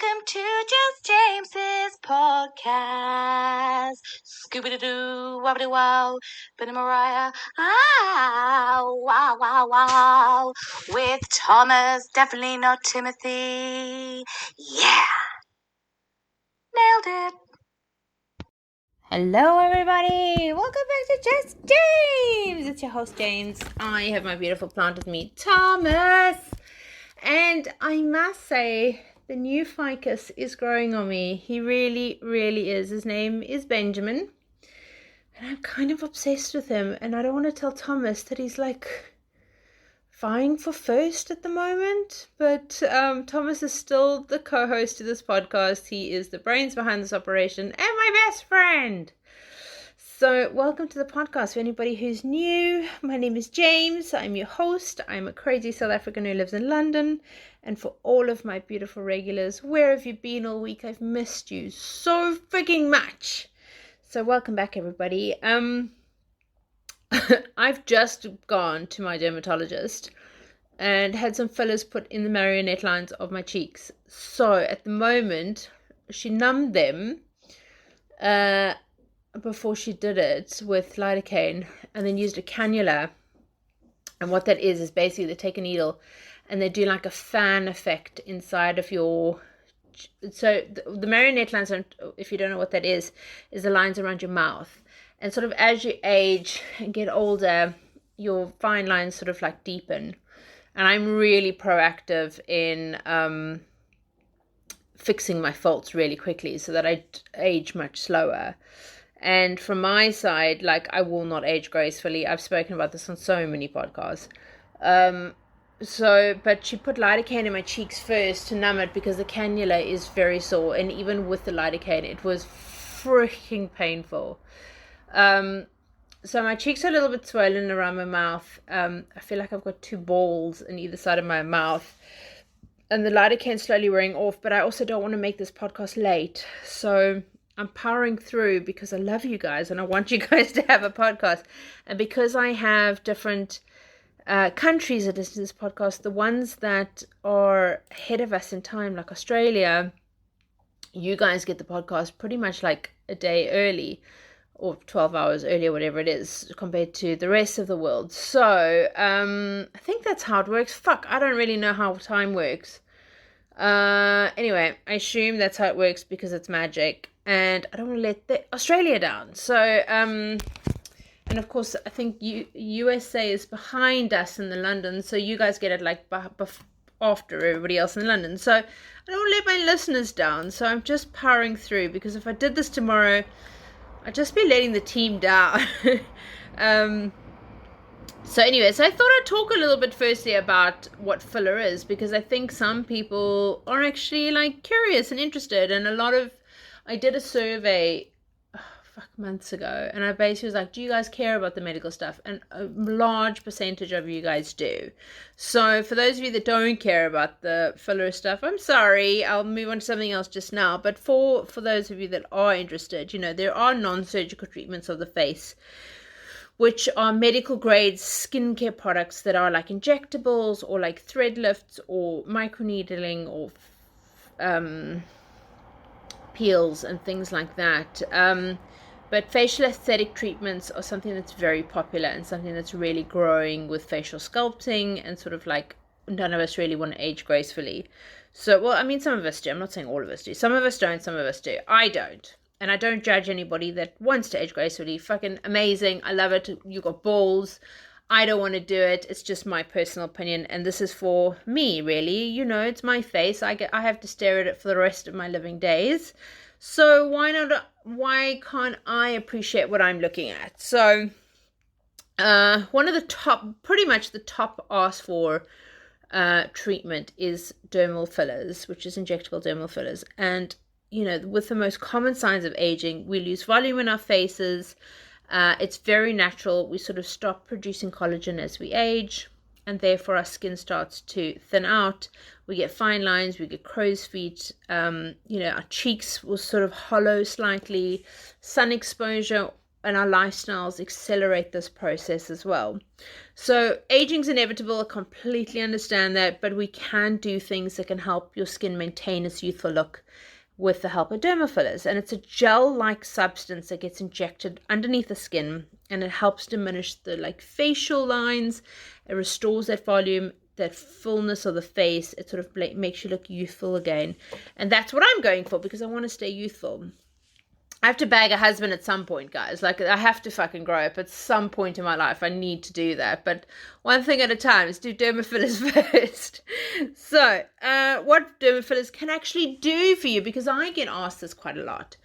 Welcome to Just James's podcast. Scooby-Doo, wobbity-wow, Benny Mariah, wow, wow, wow. With Thomas, definitely not Timothy. Yeah. Nailed it. Hello everybody, welcome back to Just James. It's your host James. I have my beautiful plant with me, Thomas. And I must say, the new ficus is growing on me. He really, really is. His name is Benjamin. And I'm kind of obsessed with him. And I don't want to tell Thomas that he's like vying for first at the moment. But Thomas is still the co-host to this podcast. He is the brains behind this operation and my best friend. So welcome to the podcast. For anybody who's new, my name is James. I'm your host. I'm a crazy South African who lives in London. And for all of my beautiful regulars, where have you been all week? I've missed you so freaking much. So welcome back, everybody. I've just gone to my dermatologist and had some fillers put in the marionette lines of my cheeks. So at the moment, she numbed them before she did it with lidocaine, and then used a cannula. And what that is basically they take a needle and they do like a fan effect inside of your... So the marionette lines, if you don't know what that is the lines around your mouth. And sort of as you age and get older, your fine lines sort of like deepen. And I'm really proactive in fixing my faults really quickly so that I age much slower. And from my side, like, I will not age gracefully. I've spoken about this on so many podcasts. But she put lidocaine in my cheeks first to numb it because the cannula is very sore. And even with the lidocaine, it was freaking painful. So my cheeks are a little bit swollen around my mouth. I feel like I've got two balls on either side of my mouth. And the lidocaine's slowly wearing off. But I also don't want to make this podcast late. So I'm powering through because I love you guys and I want you guys to have a podcast. And because I have different countries that listen to this podcast, the ones that are ahead of us in time, like Australia, you guys get the podcast pretty much like a day early or 12 hours earlier, whatever it is, compared to the rest of the world. So I think that's how it works. I don't really know how time works. Anyway, I assume that's how it works because it's magic. And I don't want to let Australia down. So, and of course, I think USA is behind us in the London. So you guys get it like after everybody else in London. So I don't want to let my listeners down. So I'm just powering through because if I did this tomorrow, I'd just be letting the team down. So anyway, so I thought I'd talk a little bit firstly about what filler is because I think some people are actually like curious and interested, and I did a survey months ago, and I basically was like, do you guys care about the medical stuff? And a large percentage of you guys do. So for those of you that don't care about the filler stuff, I'm sorry, I'll move on to something else just now. But for those of you that are interested, there are non-surgical treatments of the face, which are medical grade skincare products that are like injectables or like thread lifts or microneedling or peels and things like that. But facial aesthetic treatments are something that's very popular and something that's really growing with facial sculpting, and sort of like none of us really want to age gracefully. So, well, I mean, some of us do. I'm not saying all of us do. Some of us don't, some of us do. I don't. And I don't judge anybody that wants to age gracefully. Fucking amazing. I love it. You got balls. I don't want to do it. It's just my personal opinion. And this is for me, really. It's my face. I have to stare at it for the rest of my living days. So why can't I appreciate what I'm looking at? So one of the pretty much the top asked for treatment is dermal fillers, which is injectable dermal fillers. And with the most common signs of aging, we lose volume in our faces. It's very natural. We sort of stop producing collagen as we age, and therefore our skin starts to thin out. We get fine lines, we get crow's feet, our cheeks will sort of hollow slightly. Sun exposure our lifestyles accelerate this process as well. So aging's inevitable. I completely understand that, but we can do things that can help your skin maintain its youthful look with the help of dermafillers. And it's a gel-like substance that gets injected underneath the skin, and it helps diminish the facial lines. It restores that volume, that fullness of the face. It sort of makes you look youthful again. And that's what I'm going for, because I want to stay youthful. I have to bag a husband at some point, guys. I have to fucking grow up at some point in my life. I need to do that. But one thing at a time. Let's do dermafillers first. So, what dermafillers can actually do for you, because I get asked this quite a lot.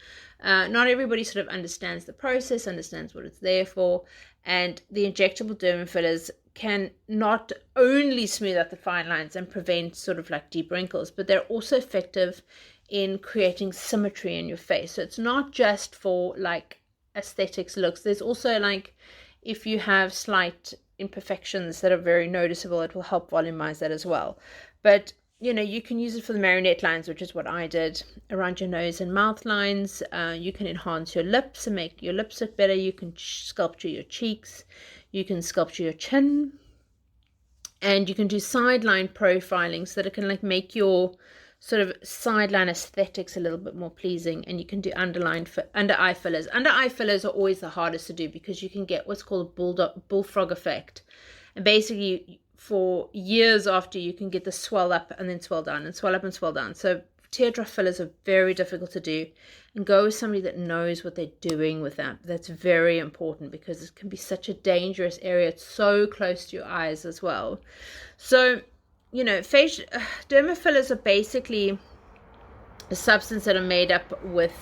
Not everybody sort of understands the process, understands what it's there for. And the injectable dermafillers can not only smooth out the fine lines and prevent sort of deep wrinkles, but they're also effective in creating symmetry in your face. So it's not just for aesthetics looks. There's also if you have slight imperfections that are very noticeable, it will help volumize that as well. But you can use it for the marionette lines, which is what I did, around your nose and mouth lines. You can enhance your lips and make your lips look better. You can sculpture your cheeks. You can sculpture your chin. And you can do sideline profiling so that it can make your sort of sideline aesthetics a little bit more pleasing. And you can do under eye fillers. Under eye fillers are always the hardest to do, because you can get what's called a bullfrog effect. And basically, for years after, you can get the swell up and then swell down, and swell up and swell down. So teardrop fillers are very difficult to do, and go with somebody that knows what they're doing with that. That's very important, because it can be such a dangerous area. It's so close to your eyes as well. So derma fillers are basically a substance that are made up with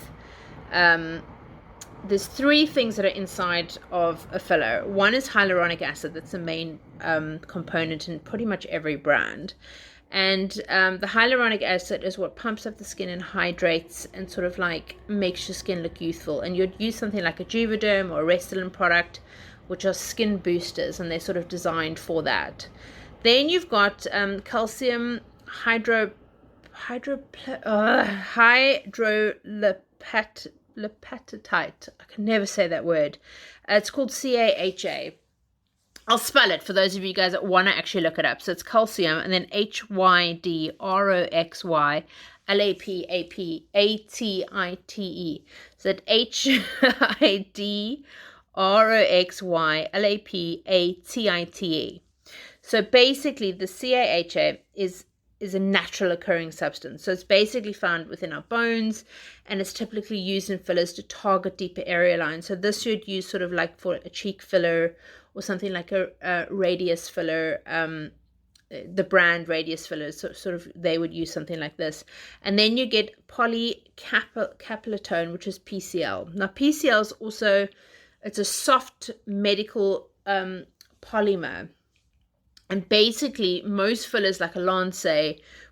there's three things that are inside of a filler. One is hyaluronic acid. That's the main component in pretty much every brand. And the hyaluronic acid is what pumps up the skin and hydrates and sort of makes your skin look youthful. And you'd use something like a Juvederm or a Restylane product, which are skin boosters, and they're sort of designed for that. Then you've got calcium hydrolepatite. I can never say that word. It's called CAHA. I'll spell it for those of you guys that want to actually look it up. So it's calcium, and then HYDROXYLAPAPATITE. So it's HYDROXYLAPATITE. So basically, the CAHA is a natural occurring substance. So it's basically found within our bones, and it's typically used in fillers to target deeper area lines. So this you'd use sort of for a cheek filler, or something like a radius filler, the brand radius fillers, so sort of they would use something like this. And then you get polycapillotone, which is PCL. Now PCL is also, it's a soft medical polymer. And basically, most fillers like a Lance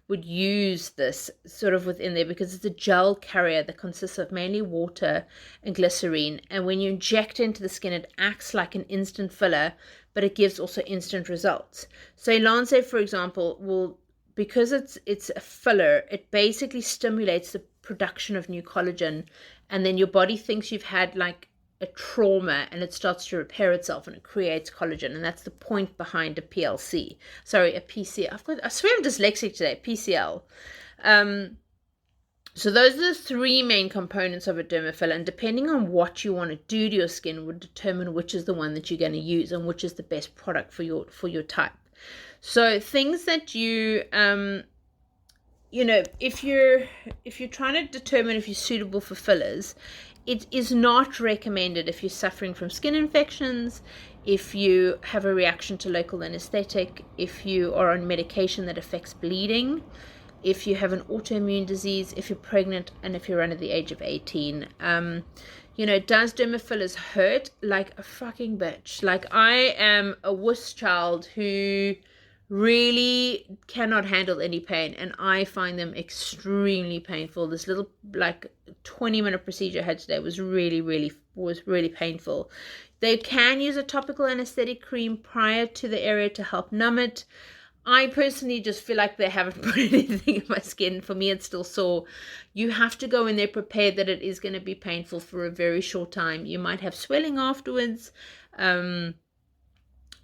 would use this sort of within there, because it's a gel carrier that consists of mainly water and glycerine. And when you inject into the skin, it acts like an instant filler, but it gives also instant results. So Lance, for example, will, because it's a filler, it basically stimulates the production of new collagen. And then your body thinks you've had a trauma, and it starts to repair itself, and it creates collagen. And that's the point behind a PCL. I swear I'm dyslexic today. PCL. So those are the three main components of a derma filler, and depending on what you want to do to your skin would determine which is the one that you're going to use and which is the best product for your type. So things that you if you're trying to determine if you're suitable for fillers, it is not recommended if you're suffering from skin infections, if you have a reaction to local anesthetic, if you are on medication that affects bleeding, if you have an autoimmune disease, if you're pregnant, and if you're under the age of 18. Does derma fillers hurt? Like a fucking bitch. I am a wuss child who really cannot handle any pain, and I find them extremely painful. This little 20-minute procedure I had today was really painful. They can use a topical anesthetic cream prior to the area to help numb it. I personally just feel like they haven't put anything in my skin. For me, it's still sore. You have to go in there prepared that it is going to be painful for a very short time. You might have swelling afterwards.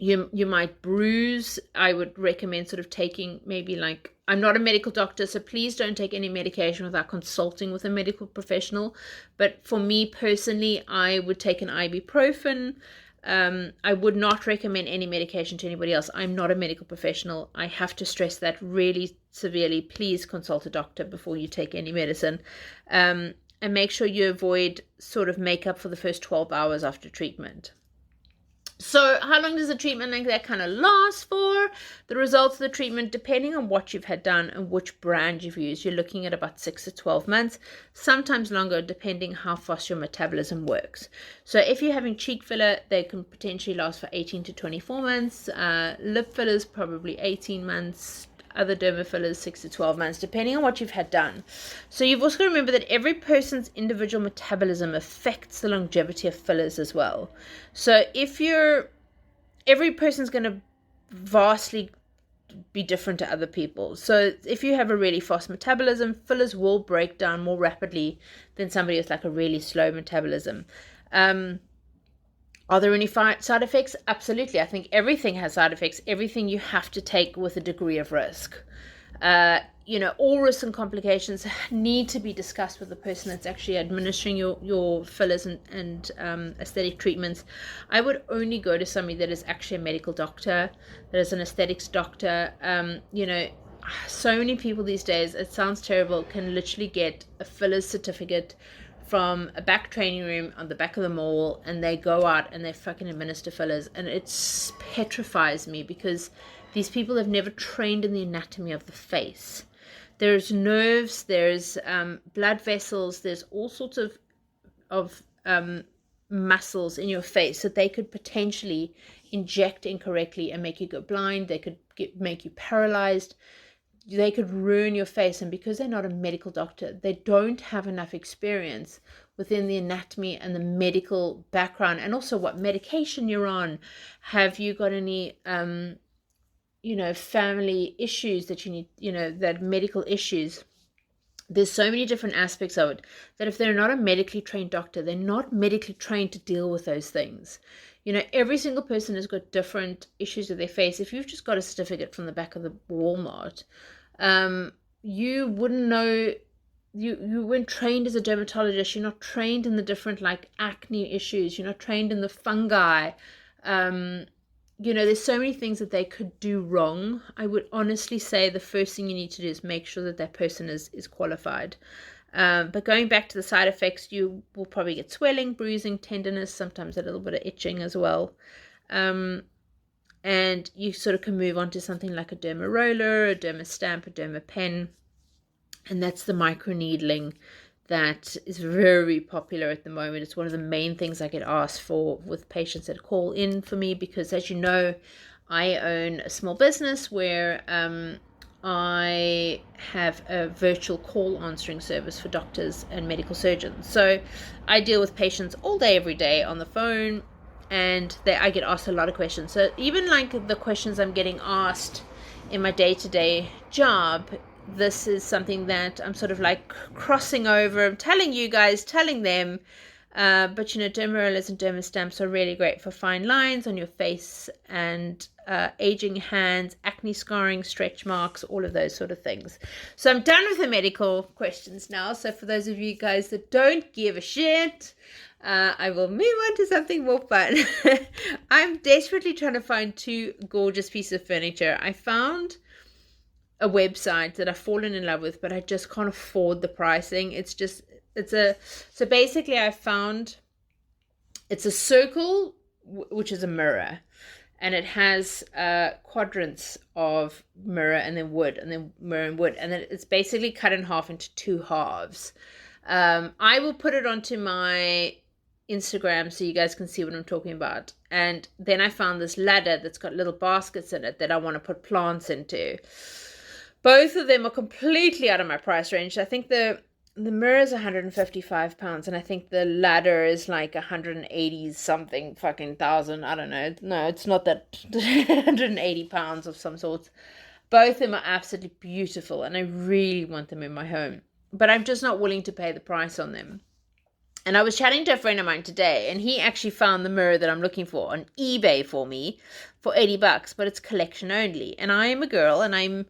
You might bruise. I would recommend sort of taking maybe like, I'm not a medical doctor, so please don't take any medication without consulting with a medical professional. But for me personally, I would take an ibuprofen. I would not recommend any medication to anybody else. I'm not a medical professional. I have to stress that really severely. Please consult a doctor before you take any medicine. And make sure you avoid sort of makeup for the first 12 hours after treatment. So how long does a treatment like that kind of last for? The results of the treatment, depending on what you've had done and which brand you've used, you're looking at about 6 to 12 months, sometimes longer, depending how fast your metabolism works. So if you're having cheek filler, they can potentially last for 18 to 24 months. Lip fillers, probably 18 months. Other derma fillers, 6 to 12 months, depending on what you've had done. So you've also got to remember that every person's individual metabolism affects the longevity of fillers as well. So every person's going to vastly be different to other people. So if you have a really fast metabolism, fillers will break down more rapidly than somebody with like a really slow metabolism. Are there any side effects? Absolutely. I think everything has side effects. Everything you have to take with a degree of risk. All risks and complications need to be discussed with the person that's actually administering your fillers and aesthetic treatments. I would only go to somebody that is actually a medical doctor, that is an aesthetics doctor. So many people these days, it sounds terrible, can literally get a fillers certificate from a back training room on the back of the mall, and they go out and they fucking administer fillers, and it petrifies me because these people have never trained in the anatomy of the face. There's nerves, there's blood vessels, there's all sorts of muscles in your face that they could potentially inject incorrectly and make you go blind. They could make you paralyzed. They could ruin your face, and because they're not a medical doctor, they don't have enough experience within the anatomy and the medical background, and also what medication you're on. Have you got any family issues that you need, that medical issues? There's so many different aspects of it that if they're not a medically trained doctor, they're not medically trained to deal with those things. Every single person has got different issues that they face. If you've just got a certificate from the back of the Walmart, you wouldn't know, you weren't trained as a dermatologist. You're not trained in the different like acne issues. You're not trained in the fungi. There's so many things that they could do wrong. I would honestly say the first thing you need to do is make sure that person is qualified. But going back to the side effects, you will probably get swelling, bruising, tenderness, sometimes a little bit of itching as well. And you sort of can move on to something like a derma roller, a derma stamp, a derma pen. And that's the microneedling that is very popular at the moment. It's one of the main things I get asked for with patients that call in for me, because as you know, I own a small business where I have a virtual call answering service for doctors and medical surgeons. So I deal with patients all day, every day on the phone, and I get asked a lot of questions. So even like the questions I'm getting asked in my day-to-day job, this is something that I'm sort of like crossing over. I'm telling you guys, telling them. But derma rollers and derma stamps are really great for fine lines on your face and aging hands, acne scarring, stretch marks, all of those sort of things. So I'm done with the medical questions now. So for those of you guys that don't give a shit, I will move on to something more fun. I'm desperately trying to find 2 gorgeous pieces of furniture. I found a website that I've fallen in love with, but I just can't afford the pricing. So basically I found it's a circle, which is a mirror, and it has quadrants of mirror and then wood, and then mirror and wood, and then it's basically cut in half into 2 halves. I will put it onto my Instagram so you guys can see what I'm talking about. And then I found this ladder that's got little baskets in it that I want to put plants into. Both of them are completely out of my price range. I think the mirror is £155, and I think the ladder is like 180 something fucking thousand. I don't know. No, it's not that. £180 of some sort. Both of them are absolutely beautiful, and I really want them in my home. But I'm just not willing to pay the price on them. And I was chatting to a friend of mine today, and he actually found the mirror that I'm looking for on eBay for me for $80, but it's collection only. And I am a girl, and I'm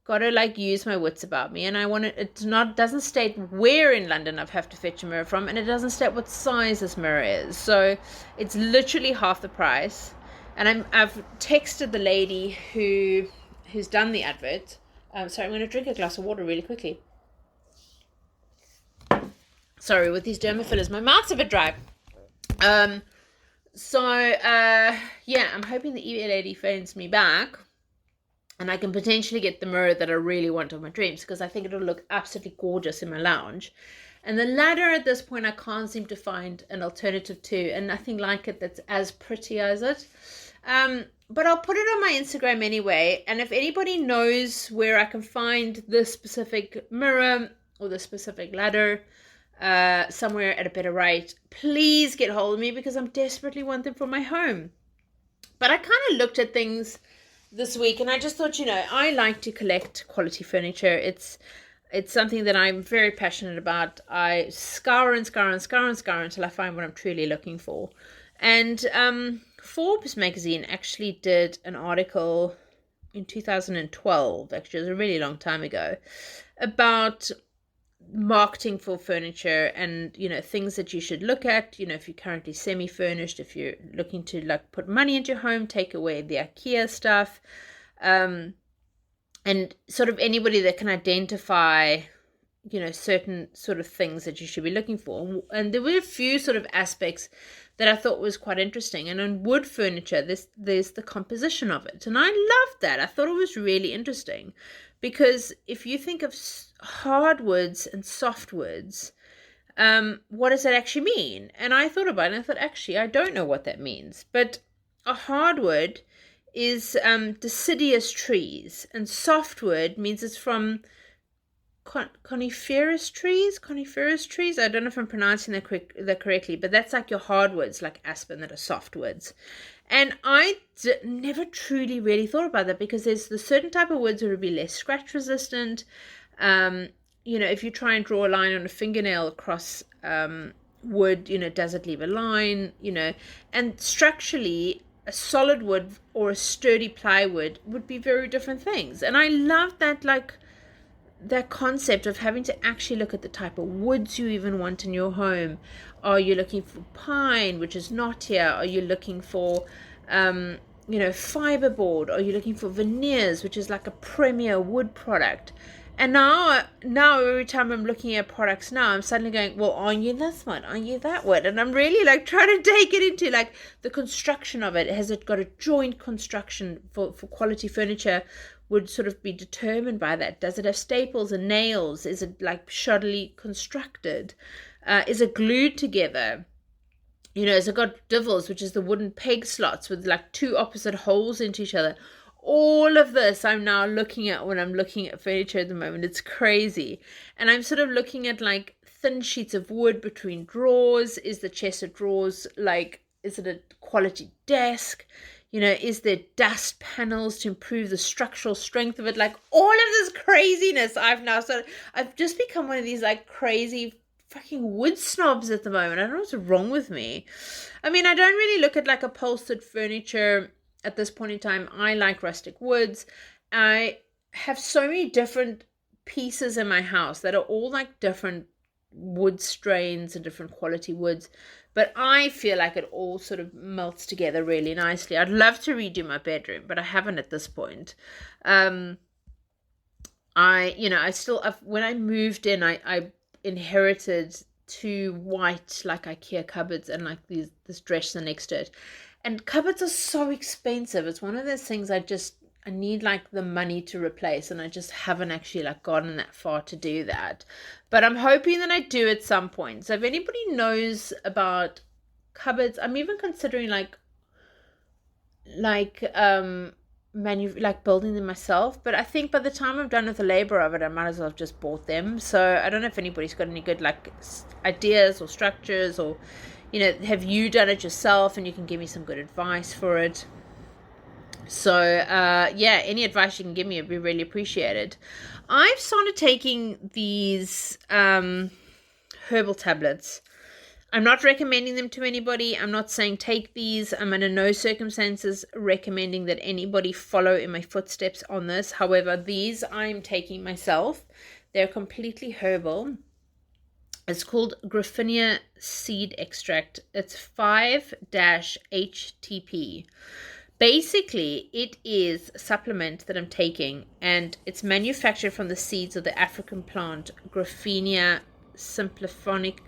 got to like use my wits about me, and I want to, doesn't state where in London I've have to fetch a mirror from, and it doesn't state what size this mirror is, so it's literally half the price. And I've texted the lady who's done the advert. Sorry, I'm going to drink a glass of water really quickly. Sorry, with these derma fillers, my mouth's a bit dry. Yeah, I'm hoping the eBay lady phones me back, and I can potentially get the mirror that I really want of my dreams, because I think it'll look absolutely gorgeous in my lounge. And the ladder at this point, I can't seem to find an alternative to, and nothing like it that's as pretty as it. But I'll put it on my Instagram anyway, and if anybody knows where I can find this specific mirror or the specific ladder somewhere at a better rate, please get hold of me, because I'm desperately want them for my home. But I kind of looked at things this week, and I just thought, I like to collect quality furniture. It's something that I'm very passionate about. I scour and scour and scour and scour until I find what I'm truly looking for. And Forbes magazine actually did an article in 2012, actually it was a really long time ago, about marketing for furniture and things that you should look at, if you're currently semi-furnished, if you're looking to like put money into your home, take away the IKEA stuff, and sort of anybody that can identify certain sort of things that you should be looking for. And there were a few sort of aspects that I thought was quite interesting. And on wood furniture, there's the composition of it, and I loved that. I thought it was really interesting, because if you think of hardwoods and softwoods, what does that actually mean? And I thought about it, and I thought, actually, I don't know what that means. But a hardwood is deciduous trees, and softwood means it's from coniferous trees. I don't know if I'm pronouncing that correctly, but that's like your hardwoods, like aspen, that are softwoods. And I never truly really thought about that, because there's the certain type of woods that would be less scratch resistant. If you try and draw a line on a fingernail across wood, does it leave a line? And structurally, a solid wood or a sturdy plywood would be very different things. And I love that, that concept of having to actually look at the type of woods you even want in your home. Are you looking for pine, which is not here? Are you looking for fiberboard? Are you looking for veneers, which is like a premier wood product? And now every time I'm looking at products now, I'm suddenly going, well, are you this one? Are you that one? And I'm really like trying to take it into like the construction of it. Has it got a joint construction for quality furniture? Would sort of be determined by that. Does it have staples and nails? Is it like shoddily constructed? Is it glued together? Has it got divils, which is the wooden peg slots with like two opposite holes into each other? All of this I'm now looking at when I'm looking at furniture at the moment. It's crazy. And I'm sort of looking at like thin sheets of wood between drawers. Is the chest of drawers is it a quality desk? Is there dust panels to improve the structural strength of it? Like all of this craziness I've just become one of these like crazy fucking wood snobs at the moment. I don't know what's wrong with me. I mean, I don't really look at like upholstered furniture at this point in time. I like rustic woods. I have so many different pieces in my house that are all like different wood strains and different quality woods, but I feel like it all sort of melts together really nicely. I'd love to redo my bedroom, but I haven't at this point. When I moved in, I inherited two white like IKEA cupboards and like this dresser next to it. And cupboards are so expensive. It's one of those things I need like the money to replace, and I just haven't actually like gotten that far to do that. But I'm hoping that I do at some point. So if anybody knows about cupboards, I'm even considering building them myself. But I think by the time I'm done with the labor of it, I might as well have just bought them. So I don't know if anybody's got any good like ideas or structures, or have you done it yourself and you can give me some good advice for it. So, yeah, any advice you can give me would be really appreciated. I've started taking these herbal tablets. I'm not recommending them to anybody. I'm not saying take these. I'm under no circumstances recommending that anybody follow in my footsteps on this. However, these I'm taking myself. They're completely herbal. It's called Graphinia seed extract. It's 5-HTP. Basically, it is a supplement that I'm taking, and it's manufactured from the seeds of the African plant Graphinia simplifica.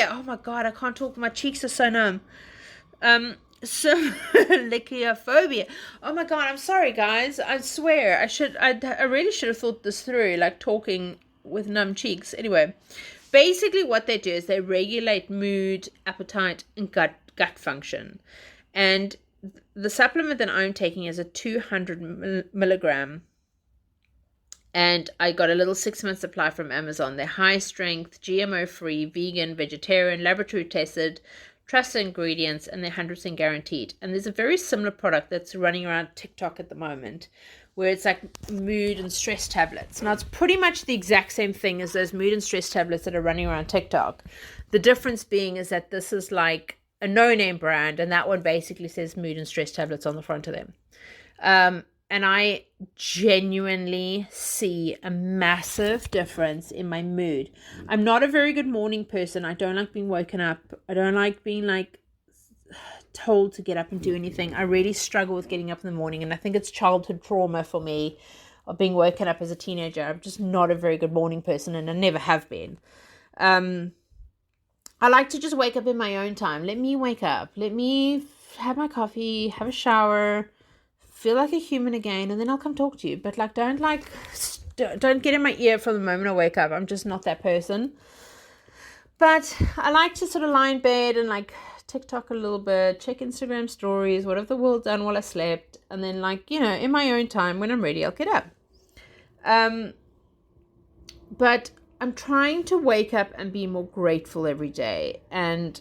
Oh my god, I can't talk. My cheeks are so numb. Sympleciophobia. Oh my god, I'm sorry, guys. I swear, I really should have thought this through, like talking with numb cheeks. Anyway. Basically, what they do is they regulate mood, appetite, and gut function. And the supplement that I'm taking is a 200 milligram. And I got a little 6-month supply from Amazon. They're high strength, GMO free, vegan, vegetarian, laboratory tested, trusted ingredients, and they're 100% guaranteed. And there's a very similar product that's running around TikTok at the moment, where it's like mood and stress tablets. Now, it's pretty much the exact same thing as those mood and stress tablets that are running around TikTok. The difference being is that this is like a no-name brand, and that one basically says mood and stress tablets on the front of them. And I genuinely see a massive difference in my mood. I'm not a very good morning person. I don't like being woken up. I don't like being like told to get up and do anything. I really struggle with getting up in the morning, and I think it's childhood trauma for me of being woken up as a teenager. I'm just not a very good morning person, and I never have been. I like to just wake up in my own time. Let me wake up. Let me have my coffee, have a shower, feel like a human again, and then I'll come talk to you. But don't get in my ear from the moment I wake up. I'm just not that person. But I like to sort of lie in bed and like TikTok a little bit, check Instagram stories, what have the world done while I slept, and then in my own time when I'm ready, I'll get up. But I'm trying to wake up and be more grateful every day, and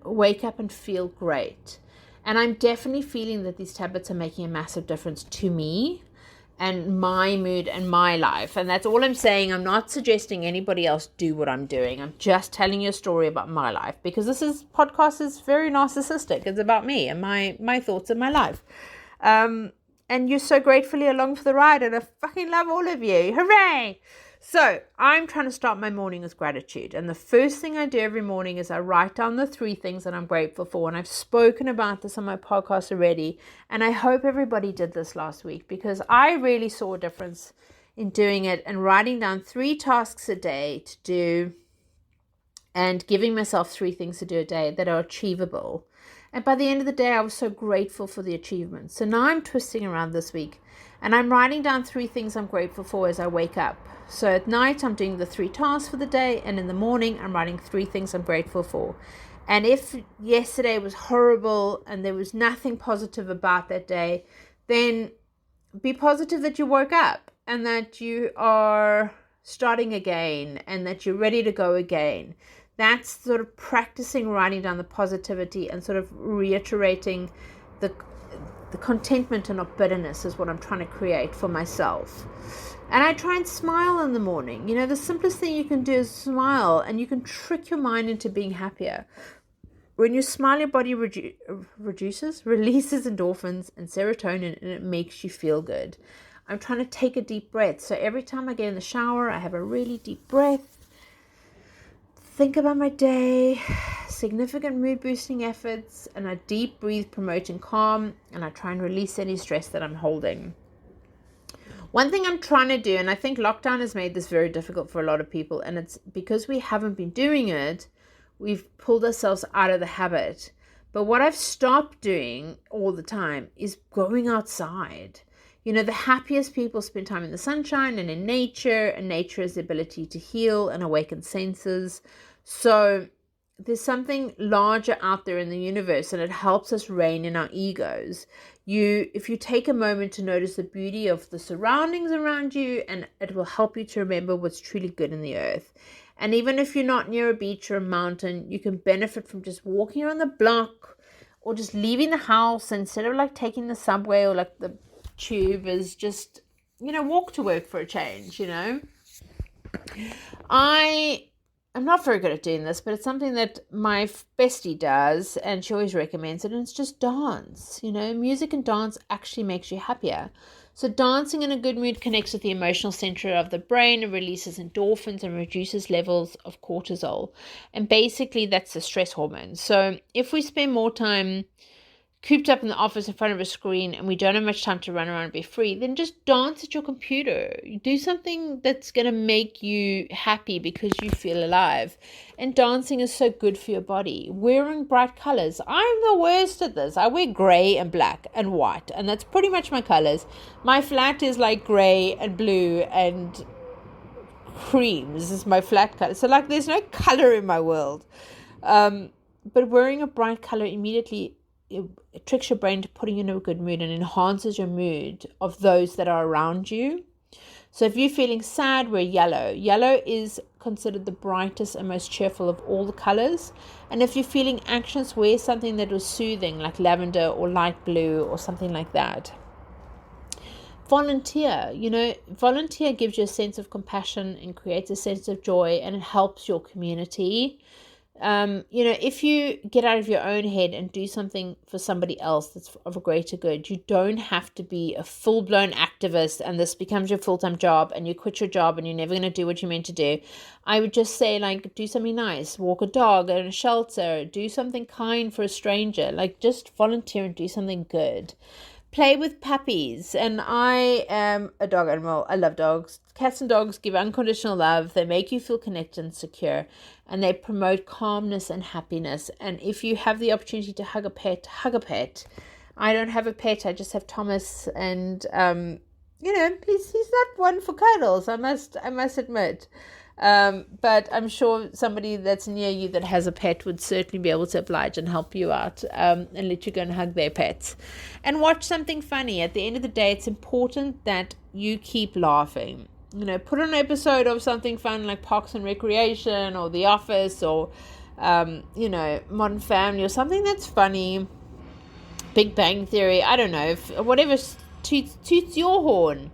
wake up and feel great. And I'm definitely feeling that these tablets are making a massive difference to me and my mood and my life. And that's all I'm saying. I'm not suggesting anybody else do what I'm doing. I'm just telling you a story about my life, because podcast is very narcissistic. It's about me and my thoughts and my life. And you're so gratefully along for the ride, and I fucking love all of you. Hooray! So I'm trying to start my morning with gratitude. And the first thing I do every morning is I write down the 3 things that I'm grateful for. And I've spoken about this on my podcast already. And I hope everybody did this last week, because I really saw a difference in doing it and writing down 3 tasks a day to do and giving myself 3 things to do a day that are achievable. And by the end of the day, I was so grateful for the achievements. So now I'm twisting around this week, and I'm writing down 3 things I'm grateful for as I wake up. So at night, I'm doing the 3 tasks for the day, and in the morning, I'm writing 3 things I'm grateful for. And if yesterday was horrible and there was nothing positive about that day, then be positive that you woke up and that you are starting again and that you're ready to go again. That's sort of practicing writing down the positivity and sort of reiterating the contentment and not bitterness is what I'm trying to create for myself. And I try and smile in the morning. The simplest thing you can do is smile, and you can trick your mind into being happier. When you smile, your body releases endorphins and serotonin, and it makes you feel good. I'm trying to take a deep breath. So every time I get in the shower, I have a really deep breath. Think about my day, significant mood boosting efforts, and I deep breathe, promoting calm, and I try and release any stress that I'm holding. One thing I'm trying to do, and I think lockdown has made this very difficult for a lot of people, and it's because we haven't been doing it, we've pulled ourselves out of the habit. But what I've stopped doing all the time is going outside. The happiest people spend time in the sunshine and in nature, and nature has the ability to heal and awaken senses. So there's something larger out there in the universe, and it helps us rein in our egos. If you take a moment to notice the beauty of the surroundings around you, and it will help you to remember what's truly good in the earth. And even if you're not near a beach or a mountain, you can benefit from just walking around the block or just leaving the house instead of like taking the subway or like the tube, is just, walk to work for a change, I'm not very good at doing this, but it's something that my bestie does, and she always recommends it, and it's just dance. Music and dance actually makes you happier. So dancing in a good mood connects with the emotional center of the brain and releases endorphins and reduces levels of cortisol. And basically that's the stress hormone. So if we spend more time cooped up in the office in front of a screen and we don't have much time to run around and be free, then just dance at your computer. Do something that's going to make you happy because you feel alive. And dancing is so good for your body. Wearing bright colors. I'm the worst at this. I wear gray and black and white, and that's pretty much my colors. My flat is like gray and blue and cream. This is my flat color. So like there's no color in my world. But wearing a bright color immediately, it tricks your brain to putting you in a good mood and enhances your mood of those that are around you. So if you're feeling sad, wear yellow. Yellow is considered the brightest and most cheerful of all the colors. And if you're feeling anxious, wear something that was soothing, like lavender or light blue or something like that. Volunteer. Volunteer gives you a sense of compassion and creates a sense of joy, and it helps your community. If you get out of your own head and do something for somebody else that's of a greater good, you don't have to be a full-blown activist and this becomes your full-time job and you quit your job and you're never going to do what you're meant to do. I would just say, like, do something nice, walk a dog in a shelter, do something kind for a stranger, like just volunteer and do something good. Play with puppies. And I am a dog animal. I love dogs. Cats and dogs give unconditional love. They make you feel connected and secure. And they promote calmness and happiness. And if you have the opportunity to hug a pet, hug a pet. I don't have a pet. I just have Thomas. And, he's not one for cuddles, I must admit. But I'm sure somebody that's near you that has a pet would certainly be able to oblige and help you out, and let you go and hug their pets. And watch something funny. At the end of the day, it's important that you keep laughing. Put on an episode of something fun like Parks and Recreation or The Office or, Modern Family or something that's funny. Big Bang Theory. I don't know. Whatever toots your horn.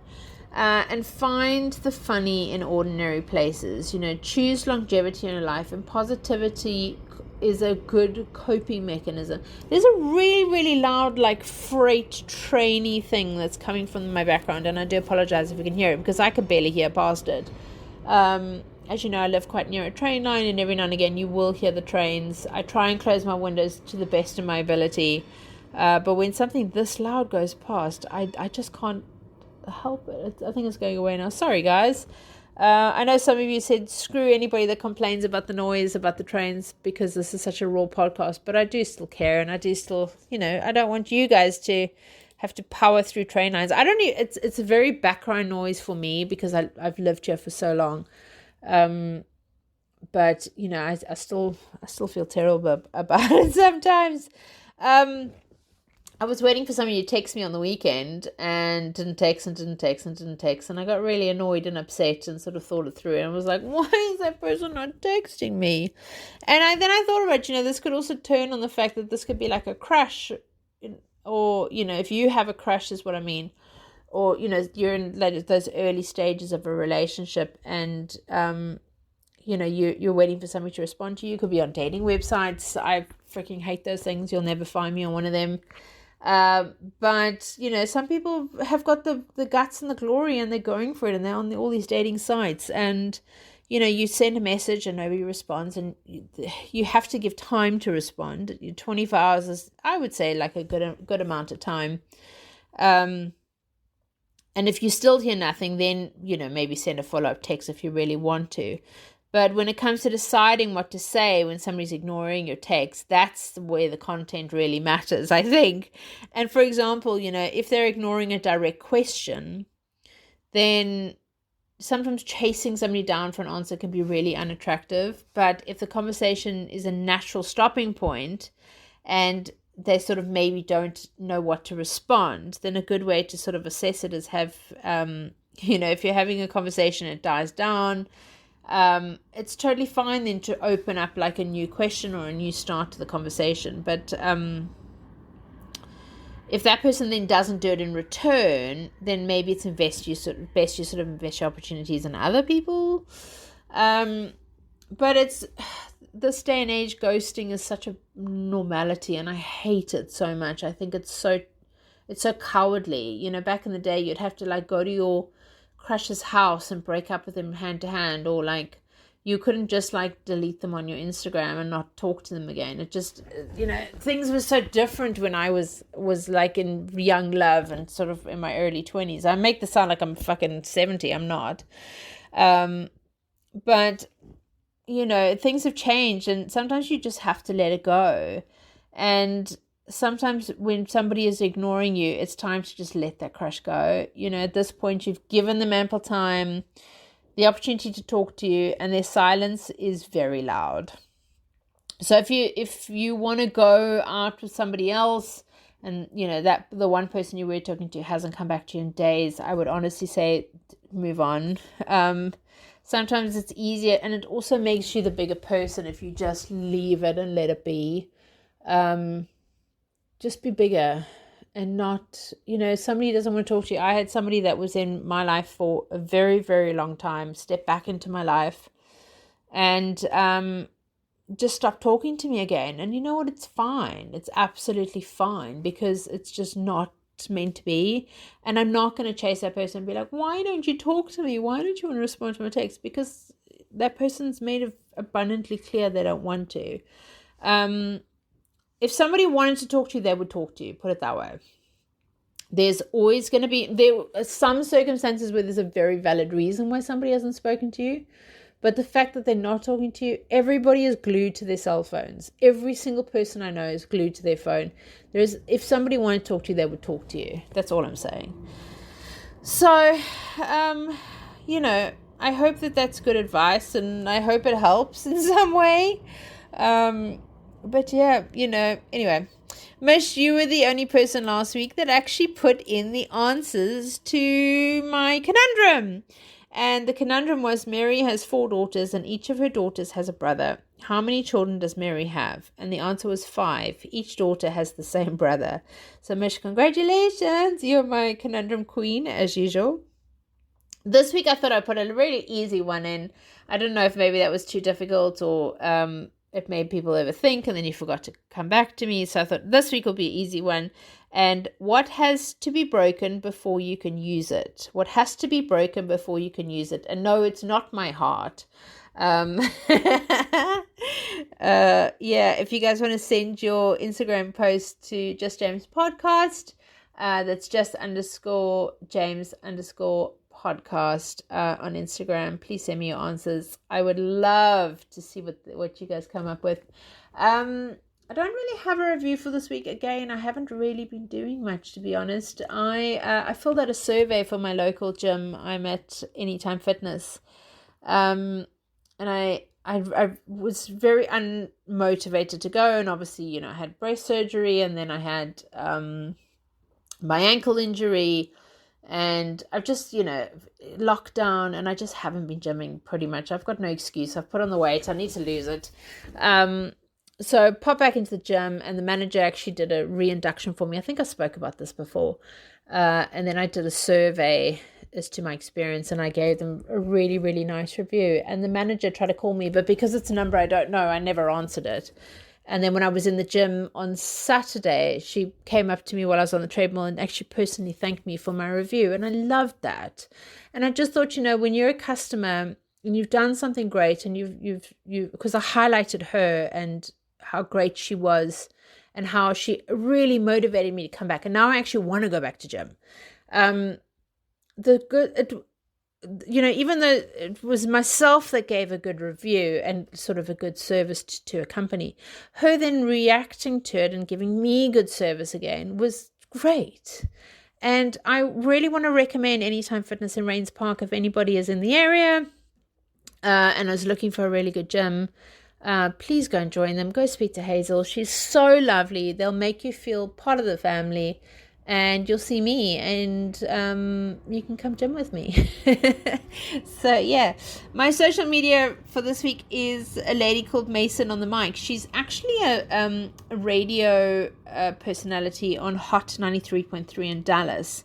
And find the funny in ordinary places. Choose longevity in your life, and positivity is a good coping mechanism. There's a really, really loud, like, freight trainy thing that's coming from my background, and I do apologize if you can hear it because I could barely hear past it. As you know, I live quite near a train line, and every now and again you will hear the trains. I try and close my windows to the best of my ability, but when something this loud goes past, I just can't help it. I think it's going away now. Sorry, guys. I know some of you said screw anybody that complains about the noise about the trains because this is such a raw podcast, but I do still care, and I do still, I don't want you guys to have to power through train lines. I don't need, it's a very background noise for me because I've lived here for so long. But I still feel terrible about it sometimes. I was waiting for somebody to text me on the weekend and didn't text. And I got really annoyed and upset and sort of thought it through. And I was like, why is that person not texting me? And then I thought about, this could also turn on the fact that this could be like a crush. Or, if you have a crush is what I mean. Or, you're in those early stages of a relationship and, you're waiting for somebody to respond to you. You could be on dating websites. I freaking hate those things. You'll never find me on one of them. But some people have got the guts and the glory and they're going for it and they're on all these dating sites and you send a message and nobody responds and you have to give time to respond. 24 hours is, I would say, like a good amount of time. And if you still hear nothing, then maybe send a follow-up text if you really want to. But when it comes to deciding what to say when somebody's ignoring your text, that's where the content really matters, I think. And for example, if they're ignoring a direct question, then sometimes chasing somebody down for an answer can be really unattractive. But if the conversation is a natural stopping point and they sort of maybe don't know what to respond, then a good way to sort of assess it is have, if you're having a conversation, it dies down. it's totally fine then to open up like a new question or a new start to the conversation. But if that person then doesn't do it in return, then maybe it's best you sort of invest your opportunities in other people. But it's this day and age, ghosting is such a normality, and I hate it so much. I think it's so cowardly. You know, back in the day, you'd have to like go to your crush's house and break up with them hand to hand, or like you couldn't just like delete them on your Instagram and not talk to them again. It just, you know, things were so different when I was like in young love and sort of in my early 20s. I make this sound like I'm fucking 70. I'm not. But, you know, things have changed, and sometimes you just have to let it go. And sometimes when somebody is ignoring you, it's time to just let that crush go. You know, at this point, you've given them ample time, the opportunity to talk to you, and their silence is very loud. So if you want to go out with somebody else, and you know that the one person you were talking to hasn't come back to you in days, I would honestly say move on. Sometimes it's easier, and it also makes you the bigger person if you just leave it and let it be. Just be bigger. And not, you know, somebody doesn't want to talk to you. I had somebody that was in my life for a very, very long time step back into my life and just stop talking to me again. And you know what? It's fine. It's absolutely fine, because it's just not meant to be. And I'm not going to chase that person and be like, why don't you talk to me? Why don't you want to respond to my text? Because that person's made it abundantly clear they don't want to. If somebody wanted to talk to you, they would talk to you. Put it that way. There's always going to be, there are some circumstances where there's a very valid reason why somebody hasn't spoken to you. But the fact that they're not talking to you, everybody is glued to their cell phones. Every single person I know is glued to their phone. If somebody wanted to talk to you, they would talk to you. That's all I'm saying. So, you know, I hope that that's good advice, and I hope it helps in some way. But yeah, you know, anyway, Mish, you were the only person last week that actually put in the answers to my conundrum. And the conundrum was, Mary has 4 daughters and each of her daughters has a brother. How many children does Mary have? And the answer was 5. Each daughter has the same brother. So Mish, congratulations. You're my conundrum queen as usual. This week I thought I'd put a really easy one in. I don't know if maybe that was too difficult, or it made people overthink, and then you forgot to come back to me. So I thought this week will be an easy one. And what has to be broken before you can use it? What has to be broken before you can use it? And no, it's not my heart. Yeah, if you guys want to send your Instagram post to Just James Podcast, that's just_James_podcast on Instagram. Please send me your answers. I would love to see what you guys come up with. I don't really have a review for this week. Again, I haven't really been doing much, to be honest. I filled out a survey for my local gym. I'm at Anytime Fitness, and I was very unmotivated to go. And obviously, you know, I had breast surgery, and then I had my ankle injury. And I've just, you know, locked down, and I just haven't been gymming pretty much. I've got no excuse. I've put on the weight. I need to lose it. So pop back into the gym, and the manager actually did a reinduction for me. I think I spoke about this before. And then I did a survey as to my experience, and I gave them a really, really nice review. And the manager tried to call me, but because it's a number I don't know, I never answered it. And then when I was in the gym on Saturday, she came up to me while I was on the treadmill and actually personally thanked me for my review. And I loved that. And I just thought, you know, when you're a customer and you've done something great, and you've because I highlighted her and how great she was and how she really motivated me to come back. And now I actually want to go back to gym. You know, even though it was myself that gave a good review and sort of a good service to a company, her then reacting to it and giving me good service again was great. And I really want to recommend Anytime Fitness in Rains Park if anybody is in the area and is looking for a really good gym. Please go and join them. Go speak to Hazel. She's so lovely. They'll make you feel part of the family. and you'll see me, and you can come gym with me. So yeah, my social media for this week is a lady called Mason on the mic. She's actually a radio personality on Hot 93.3 in Dallas.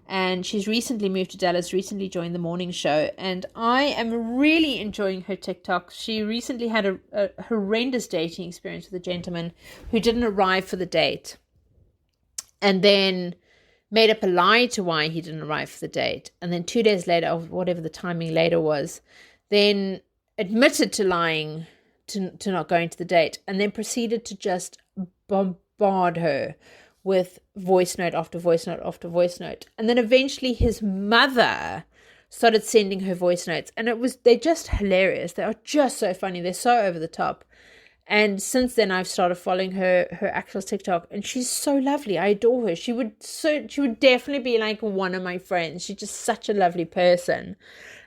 And she's recently moved to Dallas, recently joined the morning show. And I am really enjoying her TikTok. She recently had a horrendous dating experience with a gentleman who didn't arrive for the date. And then made up a lie to why he didn't arrive for the date. And then 2 days later, or whatever the timing later was, then admitted to lying to not going to the date. And then proceeded to just bombard her with voice note after voice note after voice note. And then eventually his mother started sending her voice notes. And they're just hilarious. They are just so funny. They're so over the top. And since then I've started following her actual TikTok, and she's so lovely. I adore her. She would definitely be like one of my friends. She's just such a lovely person.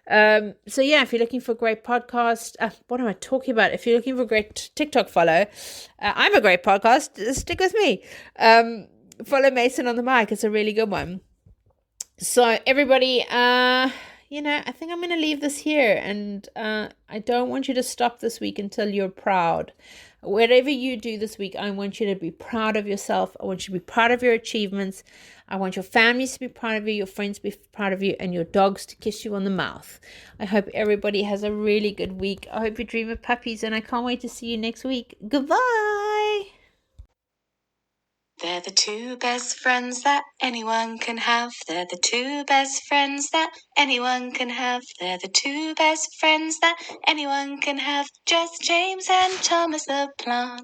So yeah, if you're looking for a great podcast, what am I talking about? If you're looking for a great TikTok follow, I'm a great podcast. Stick with me. Follow Mason on the mic. It's a really good one. So everybody, I think I'm going to leave this here, and I don't want you to stop this week until you're proud. Whatever you do this week, I want you to be proud of yourself. I want you to be proud of your achievements. I want your families to be proud of you, your friends to be proud of you, and your dogs to kiss you on the mouth. I hope everybody has a really good week. I hope you dream of puppies, and I can't wait to see you next week. Goodbye! They're the two best friends that anyone can have. They're the two best friends that anyone can have. They're the two best friends that anyone can have. Just James and Thomas the plant.